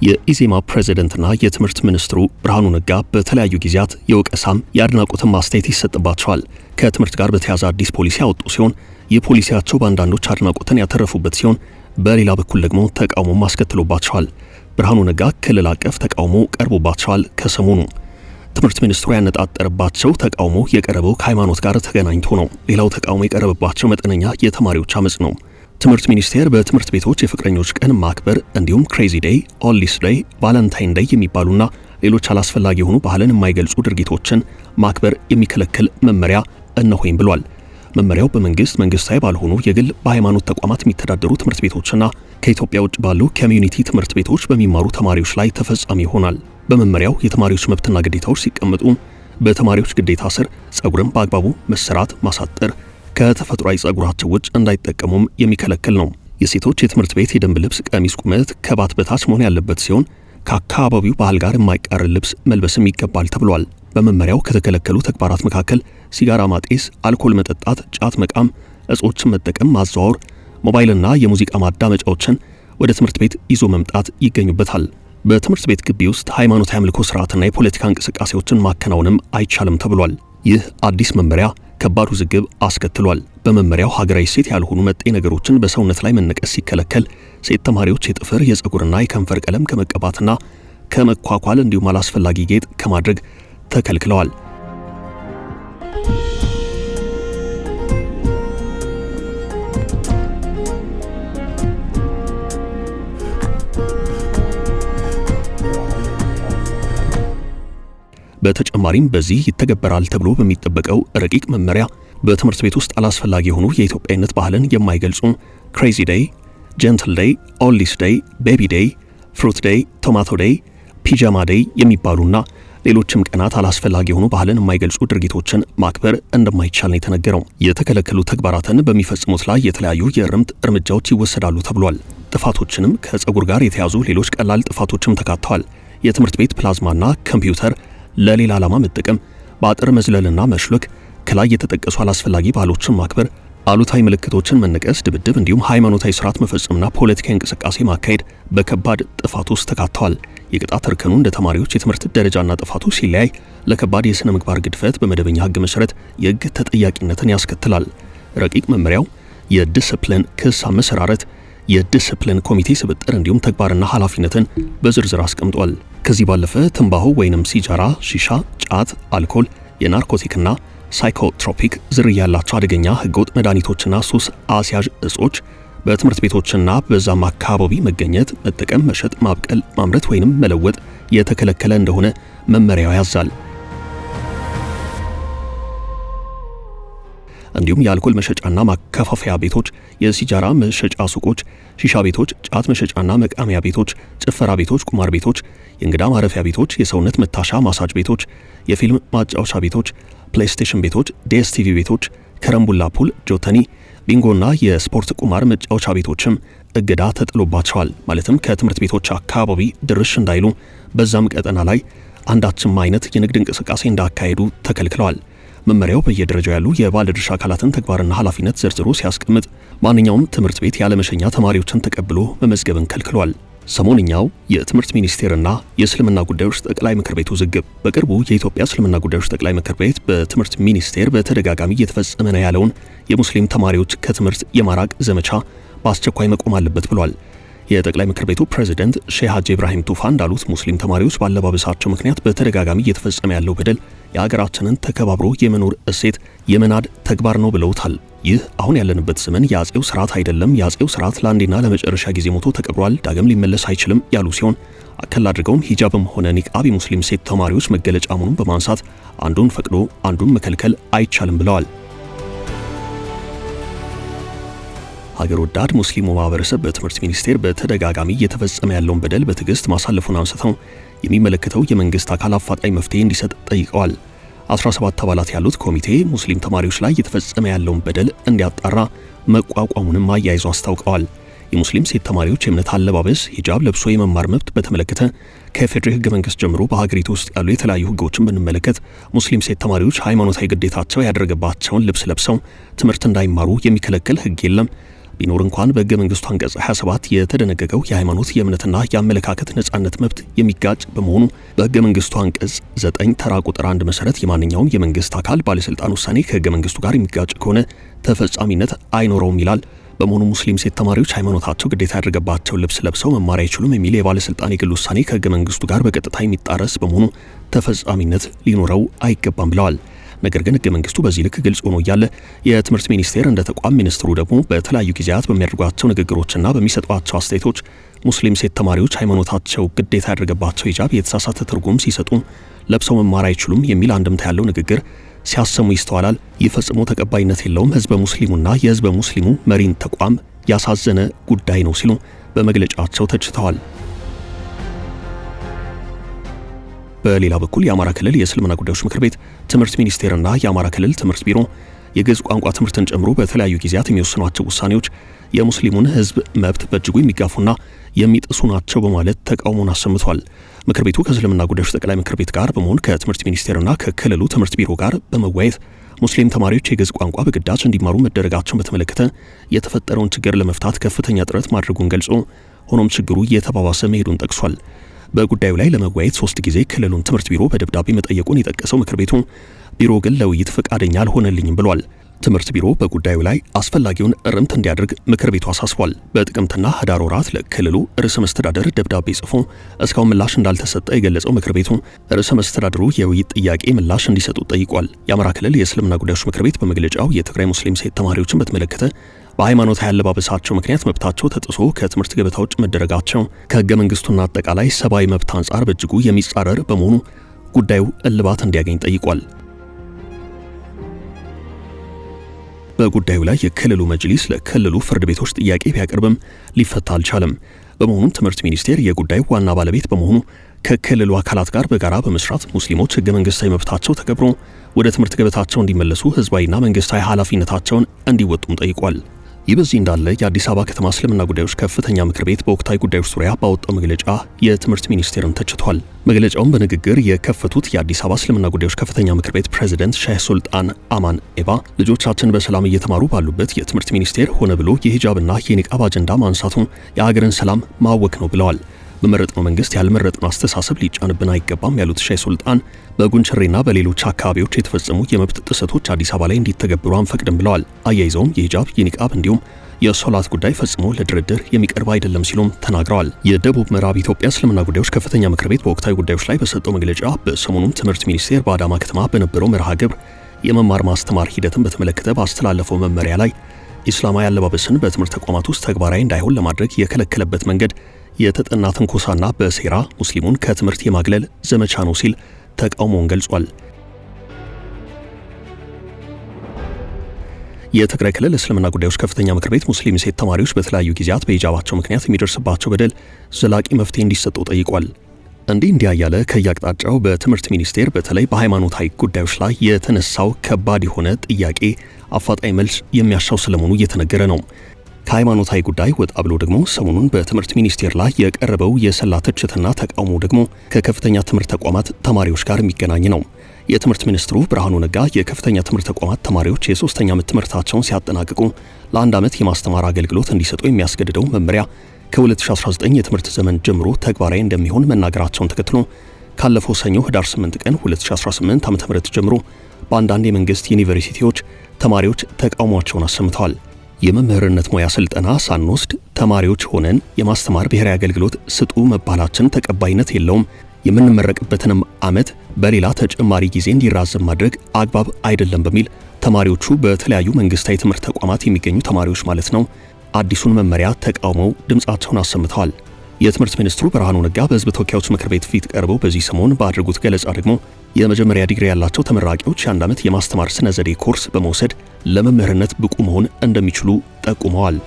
የኢዜማ ፕሬዝዳንትና የትምህርት ሚኒስትሩ ብርሃኑ ነጋ በተለያዩ ጊዜያት የወቀሳም የአድናቆትም ማስተያየት ይሰጥባቸዋል። ከትምህርት ጋር በተያያዘ አዲስ ፖሊሲ ያወጡ ሲሆን የፖሊሲያቸው በአንዳንዶች አድናቆትን ያተረፉበት ሲሆን በሌላ በኩል ደግሞ ተቃውሞ አስከትሎባቸዋል። ብርሃኑ ነጋ ክልል አቀፍ ተቃውሞ ቀርቦባቸዋል። ከሰሞኑ ትምህርት ሚኒስትሩ ያነጣጠረባቸው ተቃውሞ የቀረበው ከሃይማኖት ጋር ተገናኝቶ ነው። ሌላው ተቃውሞ የቀረበባቸው መጠነኛ የተማሪዎች አመጽ ነው። ትምህርት ሚኒስቴር በትምህርት ቤቶች የፍቅረኞች ቀን ማክበር እንዲሁም ክሬዚ ዴይ፣ ኦሊስ ዴይ፣ ቫለንታይን ዴይ የሚባሉና ሌሎች አላስፈላጊ የሆኑ ባህልን የማይገልጹ ድርጊቶችን ማክበር የሚከለክል መመሪያ እነሆኝ ብሏል። መመሪያው በመንግስት መንግስታዊ ባልሆኑ የግል በሃይማኖት ተቋማት የሚተዳደሩ ትምህርት ቤቶችና ከኢትዮጵያ ውጭ ባሉ ኮሚዩኒቲ ትምህርት ቤቶች በሚማሩ ተማሪዎች ላይ ተፈጻሚ ይሆናል። በመመሪያው የተማሪዎች መብትና ግዴታዎች ሲቀመጡ በተማሪዎች ግዴታ ስር ጸጉርን በአግባቡ መሰራት፣ ማሳጠር ከተፈጥሯዊ ጸጉራቸው ውጭ እንዳይጠቀሙም የሚከለክል ነው። የሴቶች የትምህርት ቤት የደንብ ልብስ ቀሚስ ቁመት ከባት በታች መሆን ያለበት ሲሆን ከአካባቢው ባህል ጋር የማይቃረን ልብስ መልበስም ይገባል ተብሏል። በመመሪያው ከተከለከሉ ተግባራት መካከል ሲጋራ ማጤስ፣ አልኮል መጠጣት፣ ጫት መቃም፣ እጾችን መጠቀም፣ ማዘዋወር፣ ሞባይልና የሙዚቃ ማዳመጫዎችን ወደ ትምህርት ቤት ይዞ መምጣት ይገኙበታል። በትምህርት ቤት ግቢ ውስጥ ሃይማኖታዊ አምልኮ ስርዓትና የፖለቲካ እንቅስቃሴዎችን ማከናወንም አይቻልም ተብሏል። ይህ አዲስ መመሪያ ከባድ ውዝግብ አስከትሏል። በመመሪያው ሀገራዊ ሴት ያልሆኑ መጤ ነገሮችን በሰውነት ላይ መነቀስ ሲከለከል፣ ሴት ተማሪዎች የጥፍር የጸጉርና የከንፈር ቀለም ከመቀባትና ከመኳኳል እንዲሁም አላስፈላጊ ጌጥ ከማድረግ ተከልክለዋል። በተጨማሪም በዚህ ይተገበራል ተብሎ በሚጠበቀው ረቂቅ መመሪያ በትምህርት ቤት ውስጥ አላስፈላጊ የሆኑ የኢትዮጵያዊነት ባህልን የማይገልጹ ክሬዚ ዴይ፣ ጀንትል ዴይ፣ ኦሊስ ዴይ፣ ቤቢ ዴይ፣ ፍሩት ዴይ፣ ቶማቶ ዴይ፣ ፒጃማ ዴይ የሚባሉና ሌሎችም ቀናት አላስፈላጊ የሆኑ ባህልን የማይገልጹ ድርጊቶችን ማክበር እንደማይቻል ነው የተነገረው። የተከለከሉ ተግባራትን በሚፈጽሙት ላይ የተለያዩ የእርምት እርምጃዎች ይወሰዳሉ ተብሏል። ጥፋቶችንም ከጸጉር ጋር የተያዙ ሌሎች ቀላል ጥፋቶችም ተካተዋል። የትምህርት ቤት ፕላዝማና ኮምፒውተር ለሌላ ዓላማ መጠቀም፣ በአጥር መዝለልና መሽለክ፣ ከላይ የተጠቀሱ አላስፈላጊ ባህሎችን ማክበር፣ አሉታዊ ምልክቶችን መነቀስ፣ ድብድብ እንዲሁም ሃይማኖታዊ ስርዓት መፈጸምና ፖለቲካዊ እንቅስቃሴ ማካሄድ በከባድ ጥፋት ውስጥ ተካተዋል። የቅጣት እርከኑ እንደ ተማሪዎች የትምህርት ደረጃና ጥፋቱ ሲለያይ ለከባድ የሥነ ምግባር ግድፈት በመደበኛ ሕግ መሠረት የሕግ ተጠያቂነትን ያስከትላል። ረቂቅ መመሪያው የዲስፕሊን ክስ አመሰራረት፣ የዲስፕሊን ኮሚቴ ስብጥር እንዲሁም ተግባርና ኃላፊነትን በዝርዝር አስቀምጧል። ከዚህ ባለፈ ትንባሆ ወይንም ሲጃራ፣ ሺሻ፣ ጫት፣ አልኮል፣ የናርኮቲክና ሳይኮትሮፒክ ዝርያ ያላቸው አደገኛ ህገወጥ መድኃኒቶችና ሱስ አስያዥ እጾች በትምህርት ቤቶችና በዛም አካባቢ መገኘት፣ መጠቀም፣ መሸጥ፣ ማብቀል፣ ማምረት ወይንም መለወጥ የተከለከለ እንደሆነ መመሪያው ያዛል። እንዲሁም የአልኮል መሸጫና ማከፋፈያ ቤቶች፣ የሲጃራ መሸጫ ሱቆች፣ ሺሻ ቤቶች፣ ጫት መሸጫና መቃሚያ ቤቶች፣ ጭፈራ ቤቶች፣ ቁማር ቤቶች፣ የእንግዳ ማረፊያ ቤቶች፣ የሰውነት መታሻ ማሳጅ ቤቶች፣ የፊልም ማጫወቻ ቤቶች፣ ፕሌይስቴሽን ቤቶች፣ ዲኤስቲቪ ቤቶች፣ ከረምቡላ ፑል፣ ጆተኒ፣ ቢንጎና የስፖርት ቁማር መጫወቻ ቤቶችም እገዳ ተጥሎባቸዋል። ማለትም ከትምህርት ቤቶች አካባቢ ድርሽ እንዳይሉ በዛም ቀጠና ላይ አንዳችም አይነት የንግድ እንቅስቃሴ እንዳካሄዱ ተከልክለዋል። መመሪያው በየደረጃው ያሉ የባለድርሻ አካላትን ተግባርና ኃላፊነት ዘርዝሮ ሲያስቀምጥ ማንኛውም ትምህርት ቤት ያለመሸኛ ተማሪዎችን ተቀብሎ መመዝገብን ከልክሏል። ሰሞንኛው የትምህርት ሚኒስቴርና የእስልምና ጉዳዮች ጠቅላይ ምክር ቤት ውዝግብ በቅርቡ የኢትዮጵያ እስልምና ጉዳዮች ጠቅላይ ምክር ቤት በትምህርት ሚኒስቴር በተደጋጋሚ እየተፈጸመ ነው ያለውን የሙስሊም ተማሪዎች ከትምህርት የማራቅ ዘመቻ በአስቸኳይ መቆም አለበት ብሏል። የጠቅላይ ምክር ቤቱ ፕሬዝዳንት ሼህ ሀጂ ኢብራሂም ቱፋ እንዳሉት ሙስሊም ተማሪዎች ባለባበሳቸው ምክንያት በተደጋጋሚ እየተፈጸመ ያለው በደል የሀገራችንን ተከባብሮ የመኖር እሴት የመናድ ተግባር ነው ብለውታል። ይህ አሁን ያለንበት ዘመን የአጼው ስርዓት አይደለም። የአጼው ስርዓት ለአንዴና ለመጨረሻ ጊዜ ሞቶ ተቀብሯል፣ ዳግም ሊመለስ አይችልም ያሉ ሲሆን አከል አድርገውም ሂጃብም ሆነ ኒቃብ የሙስሊም ሴት ተማሪዎች መገለጫ መሆኑን በማንሳት አንዱን ፈቅዶ አንዱን መከልከል አይቻልም ብለዋል። ሀገር ወዳድ ሙስሊሙ ማህበረሰብ በትምህርት ሚኒስቴር በተደጋጋሚ እየተፈጸመ ያለውን በደል በትዕግስት ማሳለፉን አንስተው የሚመለከተው የመንግስት አካል አፋጣኝ መፍትሄ እንዲሰጥ ጠይቀዋል። 17 አባላት ያሉት ኮሚቴ ሙስሊም ተማሪዎች ላይ እየተፈጸመ ያለውን በደል እንዲያጣራ መቋቋሙንም አያይዞ አስታውቀዋል። የሙስሊም ሴት ተማሪዎች የእምነት አለባበስ ሂጃብ ለብሶ የመማር መብት በተመለከተ ከፌዴራል ሕገ መንግስት ጀምሮ በሀገሪቱ ውስጥ ያሉ የተለያዩ ሕጎችን ብንመለከት ሙስሊም ሴት ተማሪዎች ሃይማኖታዊ ግዴታቸው ያደረገባቸውን ልብስ ለብሰው ትምህርት እንዳይማሩ የሚከለክል ሕግ የለም። ቢኖር እንኳን በሕገ መንግስቱ አንቀጽ 27 የተደነገገው የሃይማኖት የእምነትና የአመለካከት ነጻነት መብት የሚጋጭ በመሆኑ በሕገ መንግስቱ አንቀጽ 9 ተራ ቁጥር 1 መሰረት የማንኛውም የመንግስት አካል ባለስልጣን ውሳኔ ከሕገ መንግስቱ ጋር የሚጋጭ ከሆነ ተፈጻሚነት አይኖረውም ይላል። በመሆኑ ሙስሊም ሴት ተማሪዎች ሃይማኖታቸው ግዴታ ያደረገባቸው ልብስ ለብሰው መማር አይችሉም የሚል የባለስልጣን የግል ውሳኔ ከሕገ መንግስቱ ጋር በቀጥታ የሚጣረስ በመሆኑ ተፈጻሚነት ሊኖረው አይገባም ብለዋል። ነገር ግን ሕገ መንግስቱ በዚህ ልክ ግልጽ ሆኖ እያለ የትምህርት ሚኒስቴር እንደ ተቋም ሚኒስትሩ ደግሞ በተለያዩ ጊዜያት በሚያደርጓቸው ንግግሮችና በሚሰጧቸው አስተያየቶች ሙስሊም ሴት ተማሪዎች ሃይማኖታቸው ግዴታ ያደረገባቸው ሂጃብ የተሳሳተ ትርጉም ሲሰጡ ለብሰው መማር አይችሉም የሚል አንድምታ ያለው ንግግር ሲያሰሙ ይስተዋላል። ይህ ፈጽሞ ተቀባይነት የለውም፣ ህዝበ ሙስሊሙና የህዝበ ሙስሊሙ መሪን ተቋም ያሳዘነ ጉዳይ ነው ሲሉ በመግለጫቸው ተችተዋል። በሌላ በኩል የአማራ ክልል የእስልምና ጉዳዮች ምክር ቤት ትምህርት ሚኒስቴርና የአማራ ክልል ትምህርት ቢሮ የግዕዝ ቋንቋ ትምህርትን ጨምሮ በተለያዩ ጊዜያት የሚወስኗቸው ውሳኔዎች የሙስሊሙን ህዝብ መብት በእጅጉ የሚጋፉና የሚጥሱ ናቸው በማለት ተቃውሞን አሰምቷል። ምክር ቤቱ ከእስልምና ጉዳዮች ጠቅላይ ምክር ቤት ጋር በመሆን ከትምህርት ሚኒስቴርና ከክልሉ ትምህርት ቢሮ ጋር በመወያየት ሙስሊም ተማሪዎች የግዕዝ ቋንቋ በግዳጅ እንዲማሩ መደረጋቸውን በተመለከተ የተፈጠረውን ችግር ለመፍታት ከፍተኛ ጥረት ማድረጉን ገልጾ ሆኖም ችግሩ እየተባባሰ መሄዱን ጠቅሷል። በጉዳዩ ላይ ለመወያየት 3 ጊዜ ክልሉን ትምህርት ቢሮ በደብዳቤ መጠየቁን የጠቀሰው ምክር ቤቱ ቢሮ ግን ለውይይት ፈቃደኛ አልሆነልኝም ብሏል። ትምህርት ቢሮ በጉዳዩ ላይ አስፈላጊውን እርምት እንዲያደርግ ምክር ቤቱ አሳስቧል። በጥቅምትና ህዳር ወራት ለክልሉ ርዕሰ መስተዳደር ደብዳቤ ጽፎ እስካሁን ምላሽ እንዳልተሰጠ የገለጸው ምክር ቤቱ ርዕሰ መስተዳድሩ የውይይት ጥያቄ ምላሽ እንዲሰጡ ጠይቋል። የአማራ ክልል የእስልምና ጉዳዮች ምክር ቤት በመግለጫው የትግራይ ሙስሊም ሴት ተማሪዎችን በተመለከተ በሃይማኖታዊ አለባበሳቸው ምክንያት መብታቸው ተጥሶ ከትምህርት ገበታ ውጭ መደረጋቸው ከሕገ መንግስቱና አጠቃላይ ሰብአዊ መብት አንጻር በእጅጉ የሚጻረር በመሆኑ ጉዳዩ እልባት እንዲያገኝ ጠይቋል። በጉዳዩ ላይ የክልሉ መጅሊስ ለክልሉ ፍርድ ቤቶች ጥያቄ ቢያቀርብም ሊፈታ አልቻለም። በመሆኑም ትምህርት ሚኒስቴር የጉዳዩ ዋና ባለቤት በመሆኑ ከክልሉ አካላት ጋር በጋራ በመስራት ሙስሊሞች ሕገ መንግስታዊ መብታቸው ተከብሮ ወደ ትምህርት ገበታቸው እንዲመለሱ ህዝባዊና መንግስታዊ ኃላፊነታቸውን እንዲወጡም ጠይቋል። ይህ በዚህ እንዳለ የአዲስ አበባ ከተማ እስልምና ጉዳዮች ከፍተኛ ምክር ቤት በወቅታዊ ጉዳዮች ዙሪያ ባወጣው መግለጫ የትምህርት ሚኒስቴርን ተችቷል። መግለጫውን በንግግር የከፈቱት የአዲስ አበባ እስልምና ጉዳዮች ከፍተኛ ምክር ቤት ፕሬዝዳንት ሼህ ሱልጣን አማን ኤባ ልጆቻችን በሰላም እየተማሩ ባሉበት የትምህርት ሚኒስቴር ሆነ ብሎ የሂጃብና የኒቃብ አጀንዳ ማንሳቱ የሀገርን ሰላም ማወክ ነው ብለዋል። በመረጥነው መንግስት ያልመረጥነው አስተሳሰብ ሊጫንብን አይገባም ያሉት ሼህ ሱልጣን በጉንችሬና በሌሎች አካባቢዎች የተፈጸሙ የመብት ጥሰቶች አዲስ አበባ ላይ እንዲተገብሩ አንፈቅድም ብለዋል። አያይዘውም የሂጃብ የኒቃብ እንዲሁም የሶላት ጉዳይ ፈጽሞ ለድርድር የሚቀርብ አይደለም ሲሉም ተናግረዋል። የደቡብ ምዕራብ ኢትዮጵያ እስልምና ጉዳዮች ከፍተኛ ምክር ቤት በወቅታዊ ጉዳዮች ላይ በሰጠው መግለጫ በሰሞኑን ትምህርት ሚኒስቴር በአዳማ ከተማ በነበረው መርሃ ግብር የመማር ማስተማር ሂደትን በተመለከተ ባስተላለፈው መመሪያ ላይ ኢስላማዊ አለባበስን በትምህርት ተቋማት ውስጥ ተግባራዊ እንዳይሆን ለማድረግ የከለከለበት መንገድ የተጠና ትንኮሳና በሴራ ሙስሊሙን ከትምህርት የማግለል ዘመቻ ነው ሲል ተቃውሞውን ገልጿል። የትግራይ ክልል እስልምና ጉዳዮች ከፍተኛ ምክር ቤት ሙስሊም ሴት ተማሪዎች በተለያዩ ጊዜያት በሂጃባቸው ምክንያት የሚደርስባቸው በደል ዘላቂ መፍትሄ እንዲሰጠው ጠይቋል። እንዲህ ያለ ከያቅጣጫው በትምህርት ሚኒስቴር በተለይ በሃይማኖታዊ ጉዳዮች ላይ የተነሳው ከባድ የሆነ ጥያቄ አፋጣኝ መልስ የሚያሻው ስለመሆኑ እየተነገረ ነው። ከሃይማኖታዊ ጉዳይ ወጣ ብሎ ደግሞ ሰሞኑን በትምህርት ሚኒስቴር ላይ የቀረበው የሰላ ትችትና ተቃውሞ ደግሞ ከከፍተኛ ትምህርት ተቋማት ተማሪዎች ጋር የሚገናኝ ነው። የትምህርት ሚኒስትሩ ብርሃኑ ነጋ የከፍተኛ ትምህርት ተቋማት ተማሪዎች የ3ኛ ዓመት ትምህርታቸውን ሲያጠናቅቁ ለ1 ዓመት የማስተማር አገልግሎት እንዲሰጡ የሚያስገድደው መመሪያ ከ2019 የትምህርት ዘመን ጀምሮ ተግባራዊ እንደሚሆን መናገራቸውን ተከትሎ ካለፈው ሰኞ ህዳር 8 ቀን 2018 ዓ.ም ጀምሮ በአንዳንድ የመንግስት ዩኒቨርሲቲዎች ተማሪዎች ተቃውሟቸውን አሰምተዋል። የመምህርነት ሙያ ስልጠና ሳንወስድ ተማሪዎች ሆነን የማስተማር ብሔራዊ አገልግሎት ስጡ መባላችን ተቀባይነት የለውም። የምንመረቅበትንም ዓመት በሌላ ተጨማሪ ጊዜ እንዲራዘም ማድረግ አግባብ አይደለም በሚል ተማሪዎቹ በተለያዩ መንግስታዊ ትምህርት ተቋማት የሚገኙ ተማሪዎች ማለት ነው አዲሱን መመሪያ ተቃውመው ድምጻቸውን አሰምተዋል። የትምህርት ሚኒስትሩ ብርሃኑ ነጋ በህዝብ ተወካዮች ምክር ቤት ፊት ቀርበው በዚህ ሰሞን ባደረጉት ገለጻ ደግሞ የመጀመሪያ ዲግሪ ያላቸው ተመራቂዎች የ1 ዓመት የማስተማር ስነ ዘዴ ኮርስ በመውሰድ ለመምህርነት ብቁ መሆን እንደሚችሉ ጠቁመዋል።